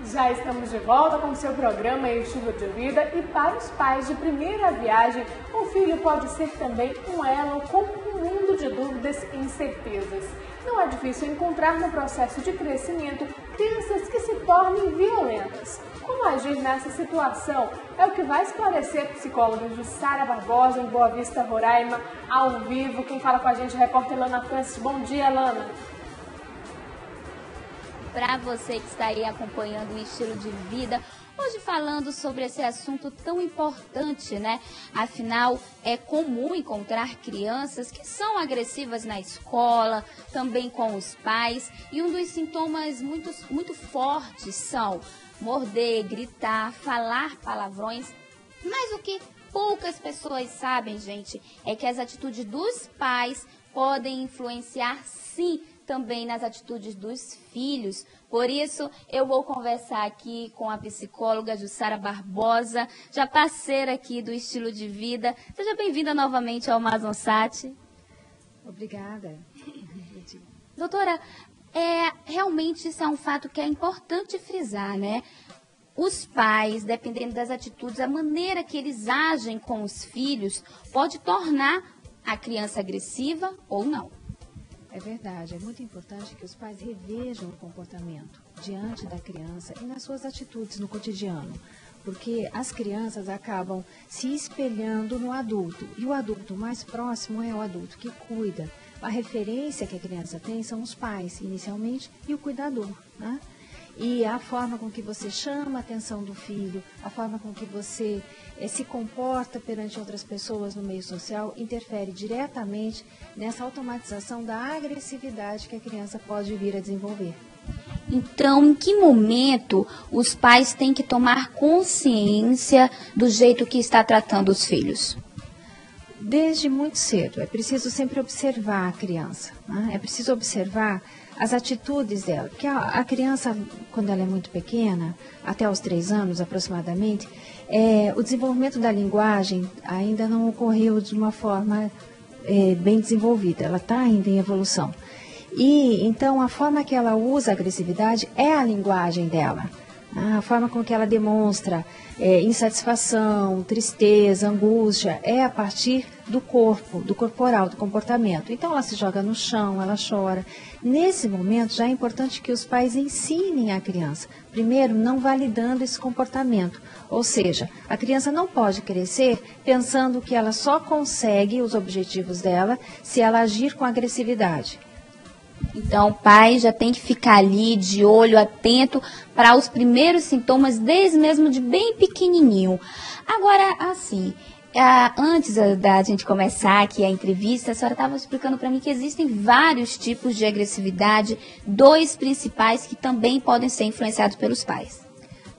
Já estamos de volta com o seu programa Estilo de Vida e para os pais de primeira viagem, o filho pode ser também um elo com um mundo de dúvidas e incertezas. Não é difícil encontrar no processo de crescimento crianças que se tornem violentas. Como agir nessa situação é o que vai esclarecer a psicóloga Jussara Barbosa, em Boa Vista, Roraima, ao vivo. Quem fala com a gente é a repórter Lana Francis. Bom dia, Lana. Para você que está aí acompanhando o Estilo de Vida, hoje falando sobre esse assunto tão importante, né? Afinal, é comum encontrar crianças que são agressivas na escola, também com os pais, e um dos sintomas muito fortes são morder, gritar, falar palavrões, mas o que poucas pessoas sabem, gente, é que as atitudes dos pais podem influenciar, sim, também nas atitudes dos filhos. Por isso, eu vou conversar aqui com a psicóloga Jussara Barbosa, já parceira aqui do Estilo de Vida. Seja bem-vinda novamente ao Amazon Sat. Obrigada. Doutora, realmente isso é um fato que é importante frisar, né? Os pais, dependendo das atitudes, a maneira que eles agem com os filhos pode tornar a criança agressiva ou não. É verdade, é muito importante que os pais revejam o comportamento diante da criança e nas suas atitudes no cotidiano, porque as crianças acabam se espelhando no adulto, e o adulto mais próximo é o adulto que cuida. A referência que a criança tem são os pais, inicialmente, e o cuidador, né? E a forma com que você chama a atenção do filho, a forma com que você se comporta perante outras pessoas no meio social, interfere diretamente nessa automatização da agressividade que a criança pode vir a desenvolver. Então, em que momento os pais têm que tomar consciência do jeito que está tratando os filhos? Desde muito cedo. É preciso sempre observar a criança, né? É preciso observar as atitudes dela. Porque a criança, quando ela é muito pequena, até os 3 anos aproximadamente, o desenvolvimento da linguagem ainda não ocorreu de uma forma bem desenvolvida. Ela está ainda em evolução. E, então, a forma que ela usa a agressividade é a linguagem dela. A forma com que ela demonstra insatisfação, tristeza, angústia, é a partir do corpo, do corporal, do comportamento. Então, ela se joga no chão, ela chora. Nesse momento, já é importante que os pais ensinem a criança, primeiro, não validando esse comportamento. Ou seja, a criança não pode crescer pensando que ela só consegue os objetivos dela se ela agir com agressividade. Então, o pai já tem que ficar ali de olho atento para os primeiros sintomas, desde mesmo de bem pequenininho. Agora, assim, antes da gente começar aqui a entrevista, a senhora estava explicando para mim que existem vários tipos de agressividade, 2 principais que também podem ser influenciados pelos pais.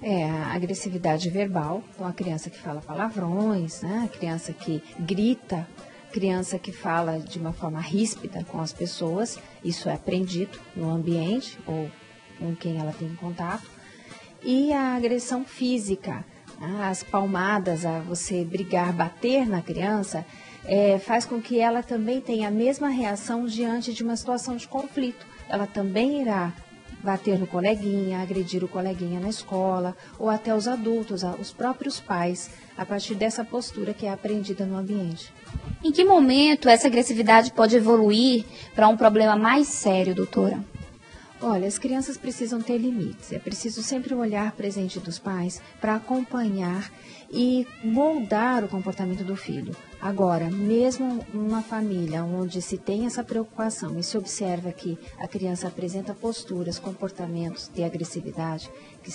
A agressividade verbal, então a criança que fala palavrões, né? A criança que grita, criança que fala de uma forma ríspida com as pessoas, isso é aprendido no ambiente ou com quem ela tem contato. E a agressão física, as palmadas, a você brigar, bater na criança, faz com que ela também tenha a mesma reação diante de uma situação de conflito. Ela também irá bater no coleguinha, agredir o coleguinha na escola, ou até os adultos, os próprios pais, a partir dessa postura que é aprendida no ambiente. Em que momento essa agressividade pode evoluir para um problema mais sério, doutora? Olha, as crianças precisam ter limites. É preciso sempre um olhar presente dos pais para acompanhar e moldar o comportamento do filho. Agora, mesmo numa família onde se tem essa preocupação e se observa que a criança apresenta posturas, comportamentos de agressividade que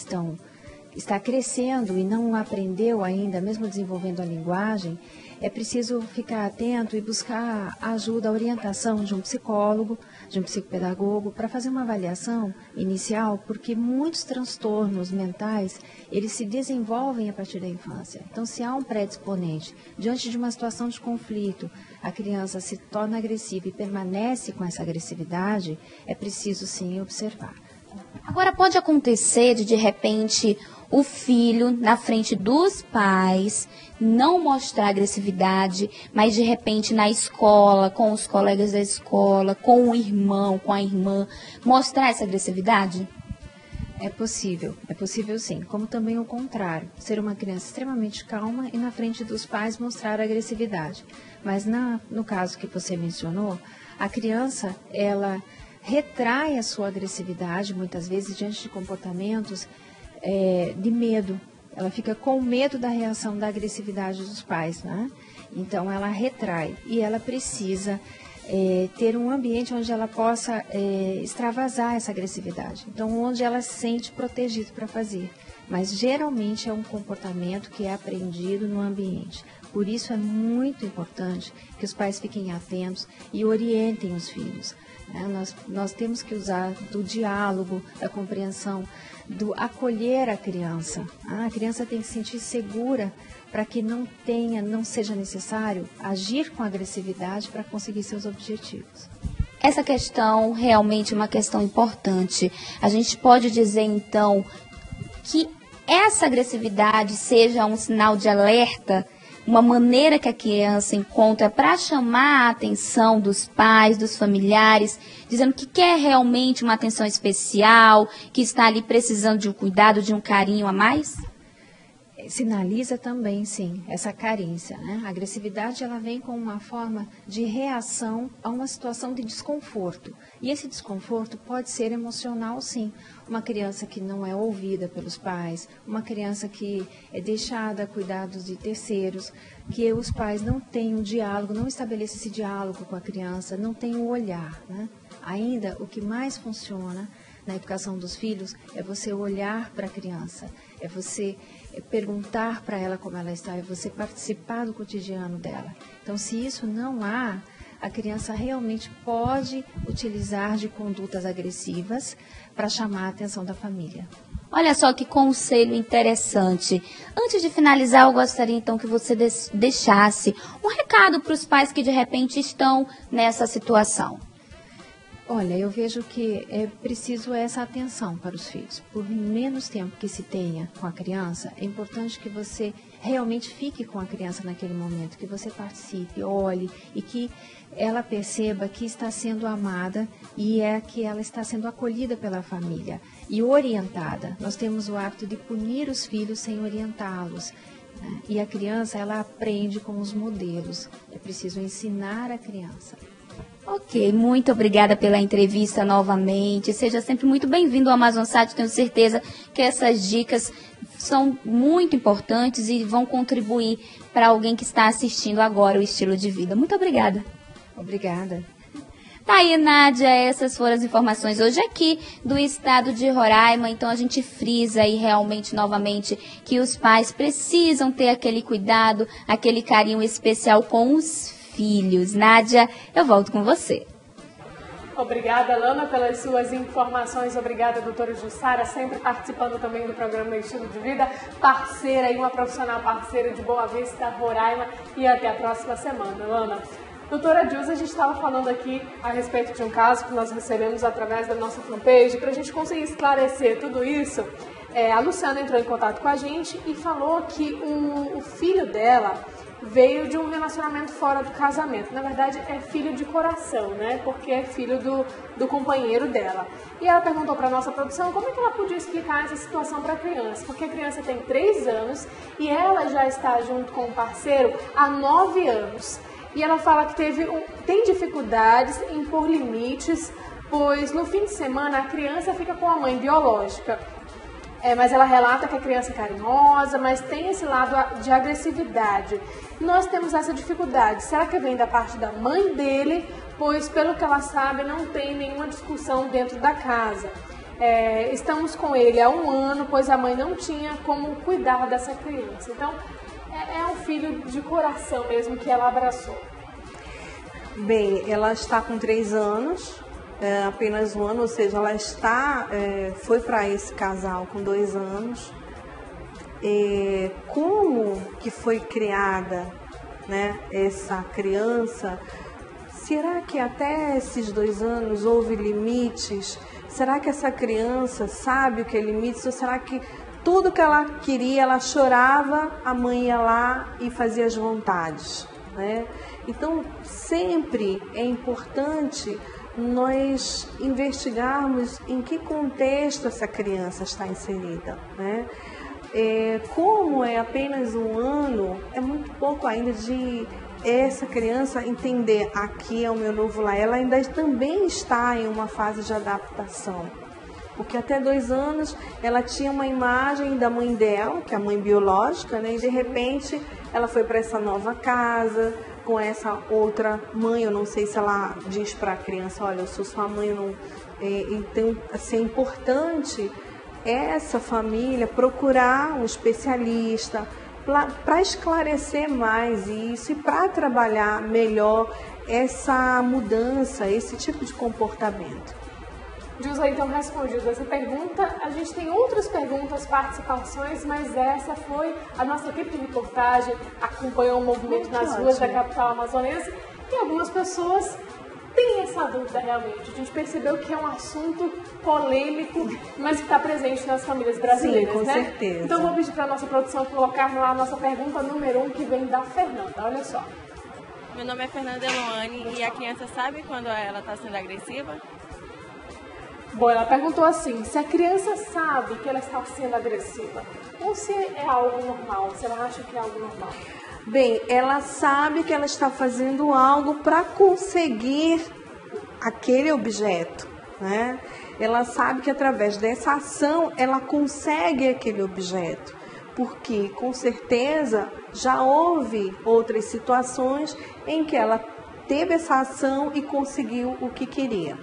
está crescendo e não aprendeu ainda, mesmo desenvolvendo a linguagem, é preciso ficar atento e buscar a ajuda, a orientação de um psicólogo, de um psicopedagogo, para fazer uma avaliação inicial, porque muitos transtornos mentais, eles se desenvolvem a partir da infância. Então, se há um predisponente, diante de uma situação de conflito, a criança se torna agressiva e permanece com essa agressividade, é preciso sim observar. Agora, pode acontecer de repente, o filho na frente dos pais, não mostrar agressividade, mas de repente na escola, com os colegas da escola, com o irmão, com a irmã, mostrar essa agressividade? É possível sim, como também o contrário, ser uma criança extremamente calma e na frente dos pais mostrar agressividade. Mas no caso que você mencionou, a criança, ela retrai a sua agressividade, muitas vezes diante de comportamentos de medo. Ela fica com medo da reação da agressividade dos pais, né? Então ela retrai e ela precisa ter um ambiente onde ela possa extravasar essa agressividade. Então, onde ela se sente protegida para fazer. Mas, geralmente, é um comportamento que é aprendido no ambiente. Por isso, é muito importante que os pais fiquem atentos e orientem os filhos. Nós temos que usar do diálogo, da compreensão, do acolher a criança. A criança tem que se sentir segura para que não seja necessário agir com agressividade para conseguir seus objetivos. Essa questão realmente é uma questão importante. A gente pode dizer, então, que essa agressividade seja um sinal de alerta, uma maneira que a criança encontra para chamar a atenção dos pais, dos familiares, dizendo que quer realmente uma atenção especial, que está ali precisando de um cuidado, de um carinho a mais? Sinaliza também, sim, essa carência, né? A agressividade, ela vem com uma forma de reação a uma situação de desconforto. E esse desconforto pode ser emocional, sim. Uma criança que não é ouvida pelos pais, uma criança que é deixada a cuidados de terceiros, que os pais não têm um diálogo, não estabelecem esse diálogo com a criança, não têm um olhar, né? Ainda, o que mais funciona na educação dos filhos é você olhar para a criança, é você perguntar para ela como ela está, é você participar do cotidiano dela. Então, se isso não há, a criança realmente pode utilizar de condutas agressivas para chamar a atenção da família. Olha só que conselho interessante. Antes de finalizar, eu gostaria então que você deixasse um recado para os pais que de repente estão nessa situação. Olha, eu vejo que é preciso essa atenção para os filhos. Por menos tempo que se tenha com a criança, é importante que você realmente fique com a criança naquele momento, que você participe, olhe e que ela perceba que está sendo amada e que ela está sendo acolhida pela família e orientada. Nós temos o hábito de punir os filhos sem orientá-los. Né? E a criança, ela aprende com os modelos. É preciso ensinar a criança. Ok, muito obrigada pela entrevista novamente. Seja sempre muito bem-vindo ao Amazonsat. Tenho certeza que essas dicas são muito importantes e vão contribuir para alguém que está assistindo agora o Estilo de Vida. Muito obrigada. Obrigada. Tá aí, Nádia, essas foram as informações hoje aqui do estado de Roraima. Então a gente frisa aí realmente novamente que os pais precisam ter aquele cuidado, aquele carinho especial com os filhos. Nádia, eu volto com você. Obrigada, Lana, pelas suas informações. Obrigada, doutora Jussara, sempre participando também do programa Estilo de Vida. Parceira e uma profissional parceira de Boa Vista, Roraima. E até a próxima semana, Lana. Doutora Dilza, a gente estava falando aqui a respeito de um caso que nós recebemos através da nossa fanpage. Para a gente conseguir esclarecer tudo isso, a Luciana entrou em contato com a gente e falou que o filho dela veio de um relacionamento fora do casamento. Na verdade, é filho de coração, né? Porque é filho do companheiro dela. E ela perguntou para a nossa produção como é que ela podia explicar essa situação para a criança. Porque a criança tem 3 anos e ela já está junto com o parceiro há 9 anos. E ela fala que tem dificuldades em pôr limites, pois no fim de semana a criança fica com a mãe biológica. Mas ela relata que a criança é carinhosa, mas tem esse lado de agressividade. Nós temos essa dificuldade. Será que vem da parte da mãe dele? Pois, pelo que ela sabe, não tem nenhuma discussão dentro da casa. Estamos com ele há 1 ano, pois a mãe não tinha como cuidar dessa criança. Então, é um filho de coração mesmo que ela abraçou. Bem, ela está com 3 anos. Apenas 1 ano, ou seja, ela foi para esse casal com 2 anos. Como que foi criada, né, essa criança? Será que até esses 2 anos houve limites? Será que essa criança sabe o que é limites? Ou será que tudo que ela queria, ela chorava, a mãe ia lá e fazia as vontades, né? Então, sempre é importante nós investigarmos em que contexto essa criança está inserida, né? Como é apenas um ano, é muito pouco ainda de essa criança entender aqui é o meu novo lar. Ela ainda também está em uma fase de adaptação. Porque até 2 anos ela tinha uma imagem da mãe dela, que é a mãe biológica, né? E de repente ela foi para essa nova casa com essa outra mãe. Eu não sei se ela diz para a criança, olha, eu sou sua mãe. Eu não... Então, assim, é importante essa família procurar um especialista para esclarecer mais isso e para trabalhar melhor essa mudança, esse tipo de comportamento. Dilza, então, respondida essa pergunta, a gente tem outras perguntas, participações, mas essa foi a nossa equipe de reportagem, acompanhou o movimento nas ruas da capital amazonense e algumas pessoas têm essa dúvida realmente. A gente percebeu que é um assunto polêmico, mas que está presente nas famílias brasileiras, sim, com né? certeza. Então, vou pedir para a nossa produção colocar lá a nossa pergunta número 1, que vem da Fernanda. Olha só. Meu nome é Fernanda Eloane e a criança sabe quando ela está sendo agressiva? Bom, ela perguntou assim, se a criança sabe que ela está sendo agressiva ou se é algo normal, se ela acha que é algo normal. Bem, ela sabe que ela está fazendo algo para conseguir aquele objeto, né? Ela sabe que através dessa ação ela consegue aquele objeto, porque com certeza já houve outras situações em que ela teve essa ação e conseguiu o que queria.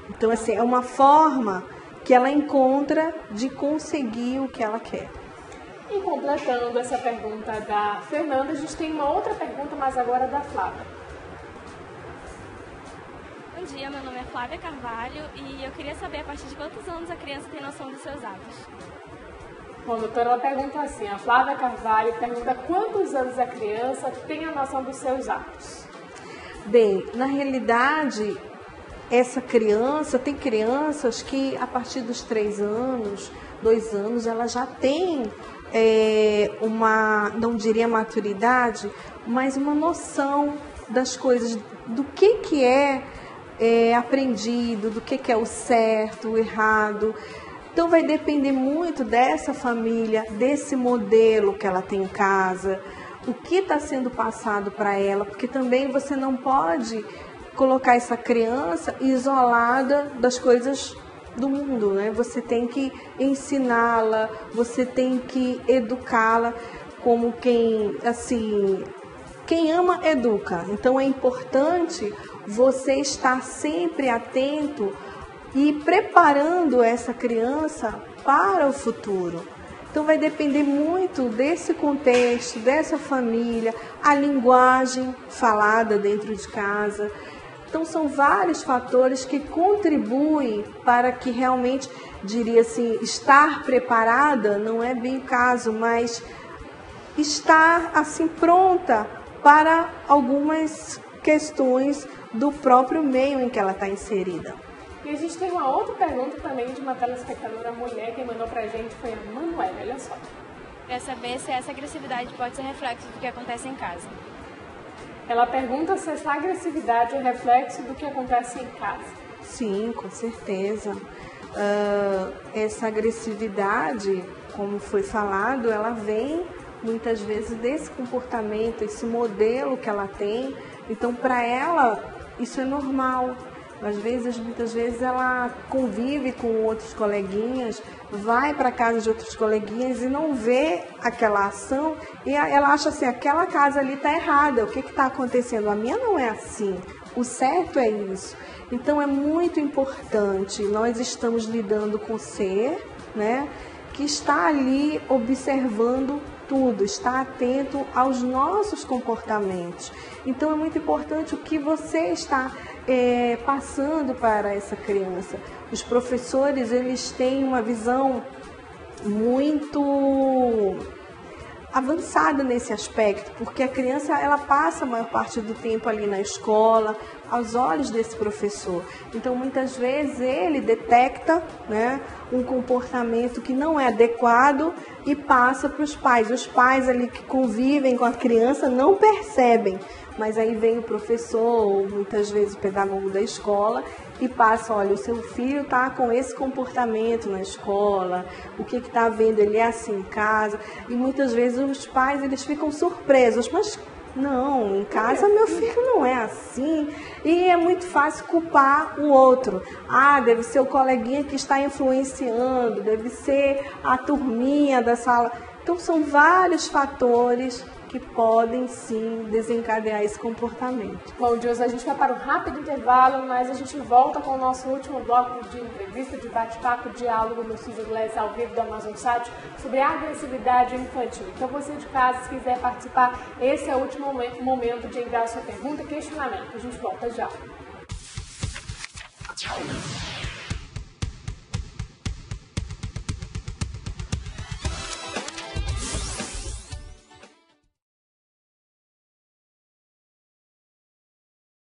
Então, assim, é uma forma que ela encontra de conseguir o que ela quer. E completando essa pergunta da Fernanda, a gente tem uma outra pergunta, mas agora da Flávia. Bom dia, meu nome é Flávia Carvalho e eu queria saber a partir de quantos anos a criança tem noção dos seus atos. Bom, doutora, ela pergunta assim, a Flávia Carvalho pergunta quantos anos a criança tem a noção dos seus atos. Bem, na realidade, essa criança, tem crianças que a partir dos 3 anos, 2 anos, ela já tem uma, não diria maturidade, mas uma noção das coisas, do que é aprendido, do que é o certo, o errado. Então vai depender muito dessa família, desse modelo que ela tem em casa, o que está sendo passado para ela, porque também você não pode colocar essa criança isolada das coisas do mundo, né? Você tem que ensiná-la, você tem que educá-la como quem ama, educa. Então é importante você estar sempre atento e preparando essa criança para o futuro. Então vai depender muito desse contexto, dessa família, a linguagem falada dentro de casa. Então são vários fatores que contribuem para que realmente, diria assim, estar preparada não é bem o caso, mas estar assim pronta para algumas questões do próprio meio em que ela está inserida. E a gente tem uma outra pergunta também de uma telespectadora mulher que mandou pra gente, foi a Manuela, olha só. Quer saber se essa agressividade pode ser reflexo do que acontece em casa. Ela pergunta se essa agressividade é reflexo do que acontece em casa. Sim, com certeza. Essa agressividade, como foi falado, ela vem muitas vezes desse comportamento, esse modelo que ela tem. Então, para ela, isso é normal. Muitas vezes ela convive com outros coleguinhas, vai para a casa de outros coleguinhas e não vê aquela ação e ela acha assim, aquela casa ali está errada, o que está acontecendo? A minha não é assim, o certo é isso. Então é muito importante, nós estamos lidando com o ser, né, que está ali observando tudo, está atento aos nossos comportamentos. Então é muito importante o que você está passando para essa criança. Os professores, eles têm uma visão muito avançada nesse aspecto, porque a criança ela passa a maior parte do tempo ali na escola, aos olhos desse professor. Então, muitas vezes ele detecta, né, um comportamento que não é adequado e passa para os pais. Os pais ali que convivem com a criança não percebem, mas aí vem o professor, ou muitas vezes o pedagogo da escola, e passa, olha, o seu filho está com esse comportamento na escola, o que está vendo, ele é assim em casa, e muitas vezes os pais eles ficam surpresos, mas não, em casa meu filho não é assim, e é muito fácil culpar o outro. Ah, deve ser o coleguinha que está influenciando, deve ser a turminha da sala. Então são vários fatores que podem sim desencadear esse comportamento. Bom, Deus, a gente vai para um rápido intervalo, mas a gente volta com o nosso último bloco de entrevista, de bate-papo, diálogo no Silvio Glass ao vivo do Amazon Site sobre a agressividade infantil. Então você de casa, se quiser participar, esse é o último momento de enviar a sua pergunta e questionamento. A gente volta já.